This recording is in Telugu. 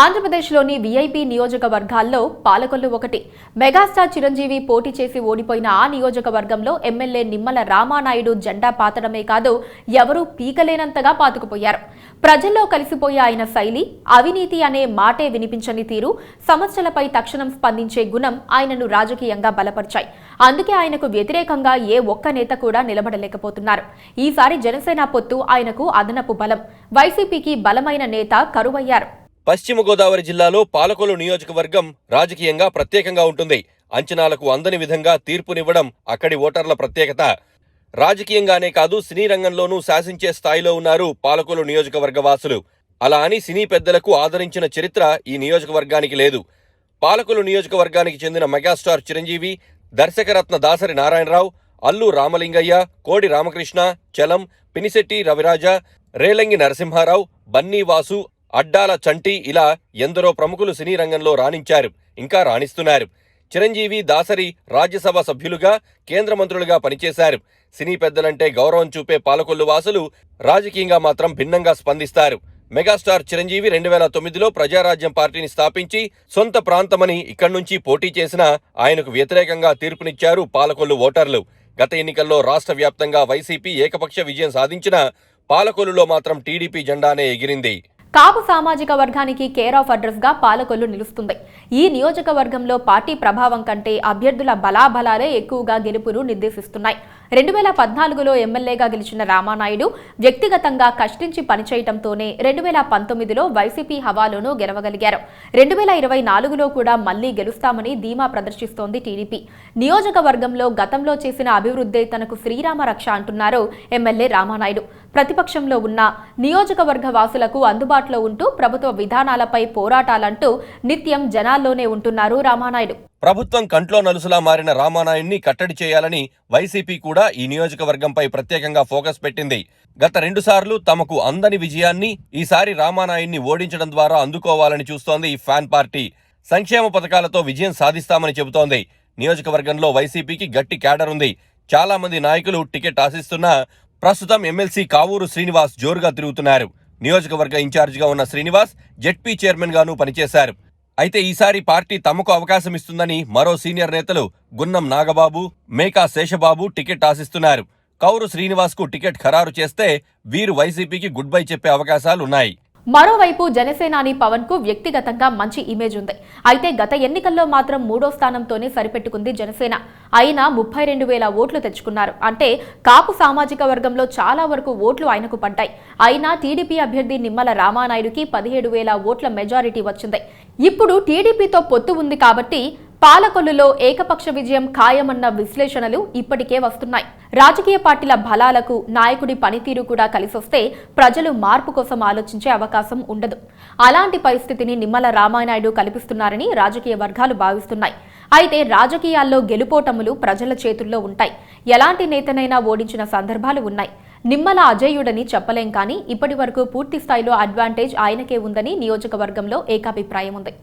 ఆంధ్రప్రదేశ్లోని వీఐపీ నియోజకవర్గాల్లో పాలకొల్లు ఒకటి. మెగాస్టార్ చిరంజీవి పోటీ చేసి ఓడిపోయిన ఆ నియోజకవర్గంలో ఎమ్మెల్యే నిమ్మల రామానాయుడు జెండా పాతడమే కాదు, ఎవరూ పీకలేనంతగా పాతుకుపోయారు. ప్రజల్లో కలిసిపోయే ఆయన శైలి, అవినీతి అనే మాటే వినిపించని తీరు, సమస్యలపై తక్షణం స్పందించే గుణం ఆయనను రాజకీయంగా బలపరిచాయి. అందుకే ఆయనకు వ్యతిరేకంగా ఏ ఒక్క నేత కూడా నిలబడలేకపోతున్నారు. ఈసారి జనసేన పొత్తు ఆయనకు అదనపు బలం. వైసీపీకి బలమైన నేత కరువయ్యారు. పశ్చిమ గోదావరి జిల్లాలో పాలకొల్లు నియోజకవర్గం రాజకీయంగా ప్రత్యేకంగా ఉంటుంది. అంచనాలకు అందని విధంగా తీర్పునివ్వడం అక్కడి ఓటర్ల ప్రత్యేకత. రాజకీయంగానే కాదు, సినీ రంగంలోనూ శాసించే స్థాయిలో ఉన్నారు పాలకొల్లు నియోజకవర్గ వాసులు. అలా అని సినీ పెద్దలకు ఆదరించిన చరిత్ర ఈ నియోజకవర్గానికి లేదు. పాలకొల్లు నియోజకవర్గానికి చెందిన మెగాస్టార్ చిరంజీవి, దర్శకరత్న దాసరి నారాయణరావు, అల్లు రామలింగయ్య, కోడి రామకృష్ణ, చలం, పినిశెట్టి రవిరాజ, రేలంగి నరసింహారావు, బన్నీ వాసు, అడ్డాల చంటి ఇలా ఎందరో ప్రముఖులు సినీ రంగంలో రాణించారు, ఇంకా రాణిస్తున్నారు. చిరంజీవి, దాసరి రాజ్యసభ సభ్యులుగా, కేంద్ర మంత్రులుగా పనిచేశారు. సినీ పెద్దలంటే గౌరవం చూపే పాలకొల్లు వాసులు రాజకీయంగా మాత్రం భిన్నంగా స్పందిస్తారు. మెగాస్టార్ చిరంజీవి 2009లో ప్రజారాజ్యం పార్టీని స్థాపించి సొంత ప్రాంతమని ఇక్కడి నుంచి పోటీ చేసినా ఆయనకు వ్యతిరేకంగా తీర్పునిచ్చారు పాలకొల్లు ఓటర్లు. గత ఎన్నికల్లో రాష్ట్ర వ్యాప్తంగా వైసీపీ ఏకపక్ష విజయం సాధించినా పాలకొల్లులో మాత్రం టీడీపీ జెండానే ఎగిరింది. కాపు సామాజిక వర్గానికి కేర్ ఆఫ్ అడ్రస్ గా పాలకొల్లు నిలుస్తుంది. ఈ నియోజకవర్గంలో పార్టీ ప్రభావం కంటే అభ్యర్థుల బలాబలాలే ఎక్కువగా గెలుపును నిర్దేశిస్తున్నాయి. 2014లో ఎమ్మెల్యేగా గెలిచిన రామానాయుడు వ్యక్తిగతంగా కష్టించి పనిచేయటంతోనే 2019లో వైసీపీ హవాలోనూ గెలవగలిగారు. 2024లో కూడా మళ్లీ గెలుస్తామని ధీమా ప్రదర్శిస్తోంది టీడీపీ. నియోజకవర్గంలో గతంలో చేసిన అభివృద్ధే తనకు శ్రీరామ రక్ష అంటున్నారు ఎమ్మెల్యే రామానాయుడు. ప్రతిపక్షంలో ఉన్న నియోజకవర్గ వాసులకు అందుబాటులో ఉంటూ ప్రభుత్వ విధానాలపై పోరాటాలంటూ నిత్యం జనాల్లోనే ఉంటున్నారు రామానాయుడు. ప్రభుత్వం కంట్లో నలుసులా మారిన రామానాయుడిని కట్టడి చేయాలని వైసీపీ కూడా ఈ నియోజకవర్గంపై ప్రత్యేకంగా ఫోకస్ పెట్టింది. గత 2 సార్లు తమకు అందని విజయాన్ని ఈసారి రామానాయుడిని ఓడించడం ద్వారా అందుకోవాలని చూస్తోంది ఈ ఫ్యాన్ పార్టీ. సంక్షేమ పథకాలతో విజయం సాధిస్తామని చెబుతోంది. నియోజకవర్గంలో వైసీపీకి గట్టి క్యాడర్ ఉంది. చాలా మంది నాయకులు టికెట్ ఆశిస్తున్నా ప్రస్తుతం ఎమ్మెల్సీ కావూరు శ్రీనివాస్ జోరుగా తిరుగుతున్నారు. నియోజకవర్గ ఇన్ఛార్జిగా ఉన్న శ్రీనివాస్ జెడ్పీ చైర్మన్ గాను పనిచేశారు. అయితే ఈసారి పార్టీ తమకు అవకాశం ఇస్తుందని మరో సీనియర్ నేతలు గున్నం నాగబాబు, మేకా శేషబాబు టికెట్ ఆశిస్తున్నారు. కౌరు శ్రీనివాస్ కు టికెట్ ఖరారు చేస్తే వీరు వైసీపీకి గుడ్ బై చెప్పే అవకాశాలున్నాయి. మరోవైపు జనసేనాని పవన్ కు వ్యక్తిగతంగా మంచి ఇమేజ్ ఉంది. అయితే గత ఎన్నికల్లో మాత్రం 3వ స్థానంతోనే సరిపెట్టుకుంది జనసేన. అయినా 32,000 ఓట్లు తెచ్చుకున్నారు. అంటే కాపు సామాజిక వర్గంలో చాలా వరకు ఓట్లు ఆయనకు పడ్డాయి. అయినా టీడీపీ అభ్యర్థి నిమ్మల రామానాయుడుకి 17,000 ఓట్ల మెజారిటీ వచ్చింది. ఇప్పుడు టీడీపీతో పొత్తు ఉంది కాబట్టి పాలకొల్లులో ఏకపక్ష విజయం ఖాయమన్న విశ్లేషణలు ఇప్పటికే వస్తున్నాయి. రాజకీయ పార్టీల బలాలకు నాయకుడి పనితీరు కూడా కలిసొస్తే ప్రజలు మార్పు కోసం ఆలోచించే అవకాశం ఉండదు. అలాంటి పరిస్థితిని నిమ్మల రామానాయుడు కల్పిస్తున్నారని రాజకీయ వర్గాలు భావిస్తున్నాయి. అయితే రాజకీయాల్లో గెలుపోటములు ప్రజల చేతుల్లో ఉంటాయి. ఎలాంటి నేతనైనా ఓడించిన సందర్భాలు ఉన్నాయి. నిమ్మల అజేయుడని చెప్పలేం, కానీ ఇప్పటి వరకు పూర్తి స్థాయిలో అడ్వాంటేజ్ ఆయనకే ఉందని నియోజకవర్గంలో ఏకాభిప్రాయం ఉంది.